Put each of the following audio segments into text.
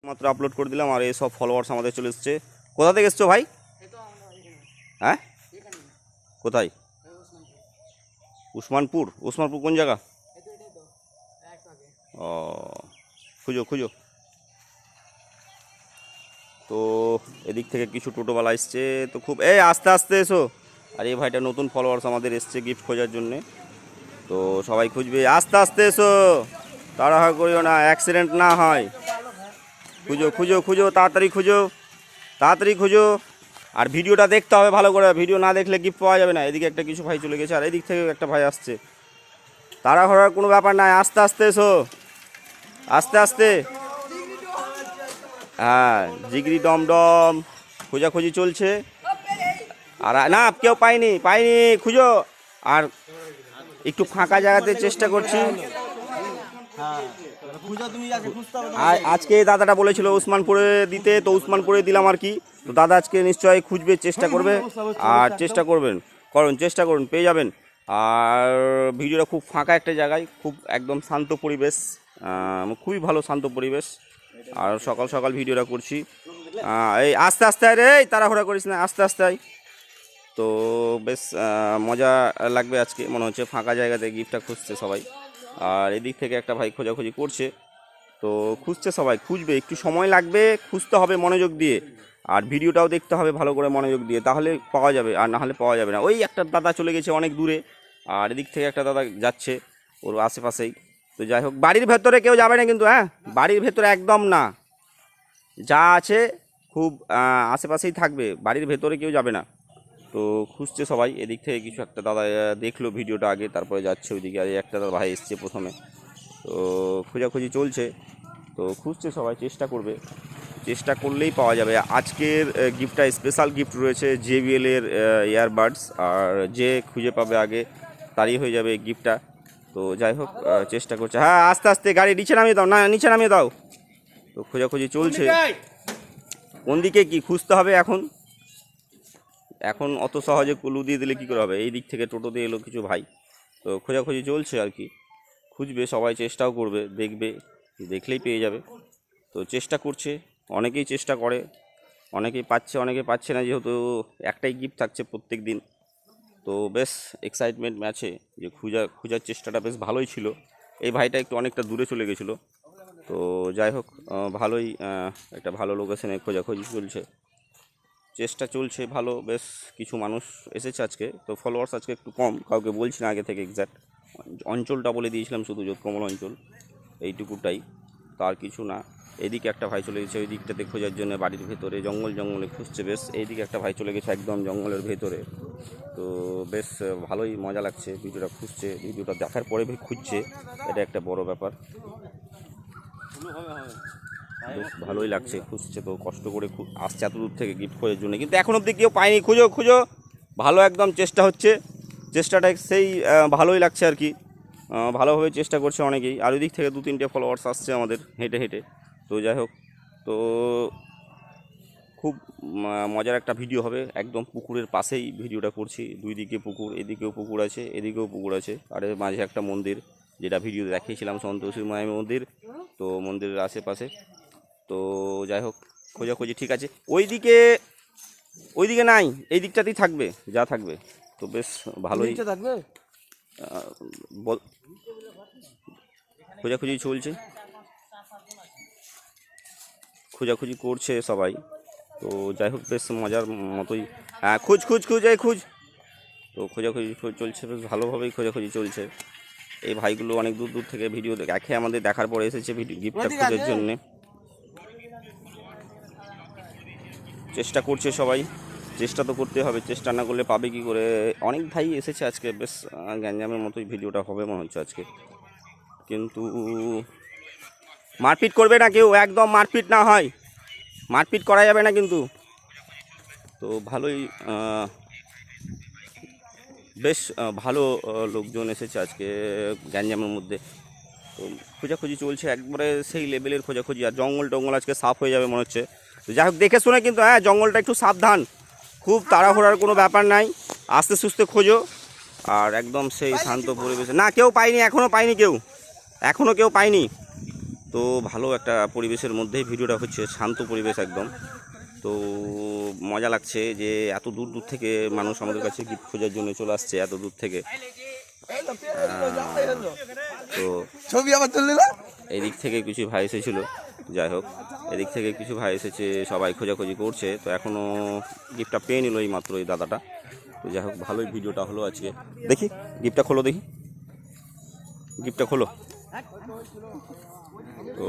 মাত্র আপলোড করে দিলাম আর এই সব ফলোয়ার্স আমাদের চলে এসছে। কোথা থেকে এসছো ভাই? হ্যাঁ কোথায়? উসমানপুর। উসমানপুর কোন জায়গা? ও খুঁজো খুঁজো। তো এদিক থেকে কিছু টোটোওয়ালা এসছে, তো খুব আস্তে আস্তে এসো। আর এই ভাইটা নতুন ফলোয়ার্স আমাদের এসছে গিফট খোঁজার জন্যে, তো সবাই খুঁজবে। আস্তে আস্তে এসো, তাড়াহুড়ো করিও না, অ্যাক্সিডেন্ট না হয়। খুঁজো খুঁজো খুঁজো, তাড়াতাড়ি খুঁজো, তাড়াতাড়ি খুঁজো। আর ভিডিওটা দেখতে হবে ভালো করে, ভিডিও না দেখলে গিফট পাওয়া যাবে না। এদিকে একটা কিছু ভাই চলে গেছে আর এদিক থেকে একটা ভাই আসছে। তাড়াহুড়োর কোনো ব্যাপার নাই, আস্তে আস্তে এসো, আস্তে আস্তে। হ্যাঁ, জিগরি দমদম খোঁজাখুঁজি চলছে। আর না কেউ পাইনি পাইনি, খুঁজো। আর একটু ফাঁকা জায়গাতে চেষ্টা করছি। আর আজকে এই দাদাটা বলেছিল উসমানপুরে দিতে, তো উসমানপুরে দিলাম আর কি। তো দাদা আজকে নিশ্চয়ই খুঁজবে, চেষ্টা করবে। আর চেষ্টা করবেন, চেষ্টা করুন, পেয়ে যাবেন। আর ভিডিওটা খুব ফাঁকা একটা জায়গায়, খুব একদম শান্ত পরিবেশ, খুবই ভালো শান্ত পরিবেশ। আর সকাল সকাল ভিডিওটা করছি। এই আস্তে আস্তে, আরে এই তাড়াহুড়া করিস না, আস্তে আস্তে আয়। তো বেশ মজা লাগবে আজকে, মনে হচ্ছে ফাঁকা জায়গাতে গিফটটা খুঁজছে সবাই। আর এদিক থেকে একটা ভাই খোঁজাখুঁজি করছে, তো খুঁজছে সবাই, খুঁজবে, একটু সময় লাগবে, খুঁজতে হবে মনোযোগ দিয়ে। আর ভিডিওটাও দেখতে হবে ভালো করে মনোযোগ দিয়ে, তাহলে পাওয়া যাবে, আর না হলে পাওয়া যাবে না। ওই একটা দাদা চলে গেছে অনেক দূরে, আর এদিক থেকে একটা দাদা যাচ্ছে ওর আশেপাশেই। তো যাই হোক, বাড়ির ভেতরে কেউ যাবে না কিন্তু, হ্যাঁ বাড়ির ভেতরে একদম না, যা আছে খুব আশেপাশেই থাকবে, বাড়ির ভেতরে কেউ যাবে না। তো খুঁজছে সবাই। এদিক থেকে কিছু একটা দাদা দেখলো ভিডিওটা আগে, তারপরে যাচ্ছে ওইদিকে। আর একটা দাদা ভাই এসছে প্রথমে, তো খোঁজাখুঁজি চলছে। তো খুঁজছে সবাই, চেষ্টা করবে, চেষ্টা করলেই পাওয়া যাবে। আজকের গিফটটা স্পেশাল গিফট রয়েছে JBL এর ইয়ারবাডস, আর যে খুঁজে পাবে আগে তারই হয়ে যাবে গিফটটা। তো যাই হোক, চেষ্টা করছে। হ্যাঁ আস্তে আস্তে, গাড়ি নিচে নামিয়ে দাও, না নিচে নামিয়ে দাও। তো খোঁজাখুঁজি চলছে। কোন দিকে কি খুঁজতে হবে এখন? এখন অত সহজে কুলু দিয়ে দিলে কী করে হবে? এই দিক থেকে টোটো দিয়ে এলো কিছু ভাই, তো খোঁজাখুঁজি চলছে আর কি। খুঁজবে সবাই, চেষ্টাও করবে, দেখবে, দেখলেই পেয়ে যাবে। তো চেষ্টা করছে, অনেকেই চেষ্টা করে, অনেকেই পাচ্ছে, অনেকে পাচ্ছে না, যেহেতু একটাই গিফট থাকছে প্রত্যেক দিন। তো বেশ এক্সাইটমেন্ট ম্যাচে যে খোঁজার চেষ্টাটা বেশ ভালোই ছিল। এই ভাইটা একটু অনেকটা দূরে চলে গেছিলো। তো যাই হোক, ভালোই একটা ভালো লোকেশনে খোঁজাখুঁজি চলছে, চেষ্টা চলছে ভালো। বেশ কিছু মানুষ এসেছে আজকে, তো ফলোয়ার্স আজকে একটু কম, কাউকে বলছি না আগে থেকে এক্স্যাক্ট অঞ্চলটা বলে দিয়েছিলাম, শুধু যোধকমল অঞ্চল এইটুকুটাই, তার কিছু না। এদিকে একটা ভাই চলে গেছে ওই দিকটাতে খোঁজার জন্য, বাড়ির ভেতরে জঙ্গলে খুঁজছে বেশ। এইদিকে একটা ভাই চলে গেছে একদম জঙ্গলের ভেতরে। তো বেশ ভালোই মজা লাগছে, ভিডিওটা খুঁজছে, ভিডিওটা দেখার পরে খুঁজছে, এটা একটা বড় ব্যাপার। বেশ ভালোই লাগছে, খুঁজছে, তো কষ্ট করে আসছে এত দূর থেকে গিফট খোঁজার জন্য, কিন্তু এখন অবধি কেউ পায়নি। খুঁজো খুঁজো, ভালো একদম চেষ্টা হচ্ছে, চেষ্টাটা সেই ভালোই লাগছে আর কি, ভালোভাবে চেষ্টা করছে অনেকেই। আর ওই দিক থেকে 2-3টে ফলোয়ার্স আসছে আমাদের হেঁটে হেঁটে। তো যাই হোক, তো খুব মজার একটা ভিডিও হবে, একদম পুকুরের পাশেই ভিডিওটা করছি। দুই দিকে পুকুর, এদিকেও পুকুর আছে, এদিকেও পুকুর আছে, আর এর মাঝে একটা মন্দির, যেটা ভিডিও দেখিয়েছিলাম সন্তোষী মায়ের মন্দির। তো মন্দিরের আশেপাশে। তো যাই হোক, খোঁজাখুঁজি ঠিক আছে। ওইদিকে নাই, এই দিকটাতেই থাকবে যা থাকবে। তো বেশ ভালোই থাকবে, খোঁজাখুঁজি চলছে, খোঁজাখুঁজি করছে সবাই। তো যাই হোক, বেশ মজার মতোই। হ্যাঁ খুঁজ খুঁজ খুঁজ, এই খুঁজ। তো খোঁজাখুঁজি চলছে, বেশ ভালোভাবেই খোঁজাখুঁজি চলছে। এই ভাইগুলো অনেক দূর দূর থেকে ভিডিও দেখে, আমাদের দেখার পরে এসেছে গিফটটা খোঁজার জন্যে। চেষ্টা করছে সবাই, চেষ্টা তো করতে হবে, চেষ্টা না করলে পাবে কি করে? অনেক ভাই এসেছে আজকে, বেশ গ্যাঞ্জামের মতোই ভিডিওটা হবে মনে হচ্ছে আজকে। কিন্তু মারপিট করবে না কেউ, একদম মারপিট না হয়, মারপিট করা যাবে না কিন্তু। তো ভালোই, বেশ ভালো লোকজন এসেছে আজকে গ্যাঞ্জামের মধ্যে। তো খোঁজাখুঁজি চলছে একবারে সেই লেভেলের খোঁজাখুঁজি। আর জঙ্গল আজকে সাফ হয়ে যাবে মনে হচ্ছে। তো যাই হোক, দেখে শুনে কিন্তু, হ্যাঁ জঙ্গলটা একটু সাবধান, খুব তাড়াহুড়ার কোনো ব্যাপার নাই, আস্তে সুস্তে খোঁজো। আর একদম সেই শান্ত পরিবেশে। না কেউ পায়নি, এখনও পায়নি কেউ, এখনও কেউ পায়নি। তো ভালো একটা পরিবেশের মধ্যেই ভিডিওটা হচ্ছে, শান্ত পরিবেশ একদম। তো মজা লাগছে যে এত দূর দূর থেকে মানুষ আমাদের কাছে গিফট খোঁজার জন্য চলে আসছে, এত দূর থেকে। তো ছবি আবার তুললি না? এদিক থেকে কিছু ভাই এসেছিলো, যাই হোক এদিক থেকে কিছু ভাই এসেছে, সবাই খোঁজাখুঁজি করছে। তো এখনও গিফটটা পেয়ে নিল এই মাত্র এই দাদাটা। তো যাই হোক ভালোই ভিডিওটা হলো আজকে। দেখি গিফটটা খোলো, দেখি গিফটটা খোলো। তো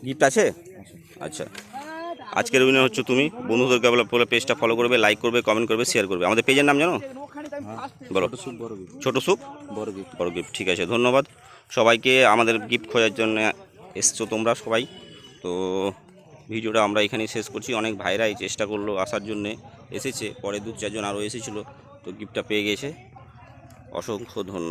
গিফট আছে, আচ্ছা। আজকের উইনার হচ্ছে তুমি। বন্ধুদেরকে বলে পেজটা ফলো করবে, লাইক করবে, কমেন্ট করবে, শেয়ার করবে। আমাদের পেজের নাম জানো? বলো। ছোট সুখ বড় গিফট, ঠিক আছে, ধন্যবাদ সবাইকে। আমাদের গিফট খোঁজার জন্য এসছো তোমরা সবাই। তো ভিডিওটা আমরা এখানেই শেষ করছি। অনেক ভাইরাই চেষ্টা করলো আসার জন্যে, এসেছে, পরে 2-4 জন আরও এসেছিলো, তো গিফটটা পেয়ে গেছে। অসংখ্য ধন্যবাদ।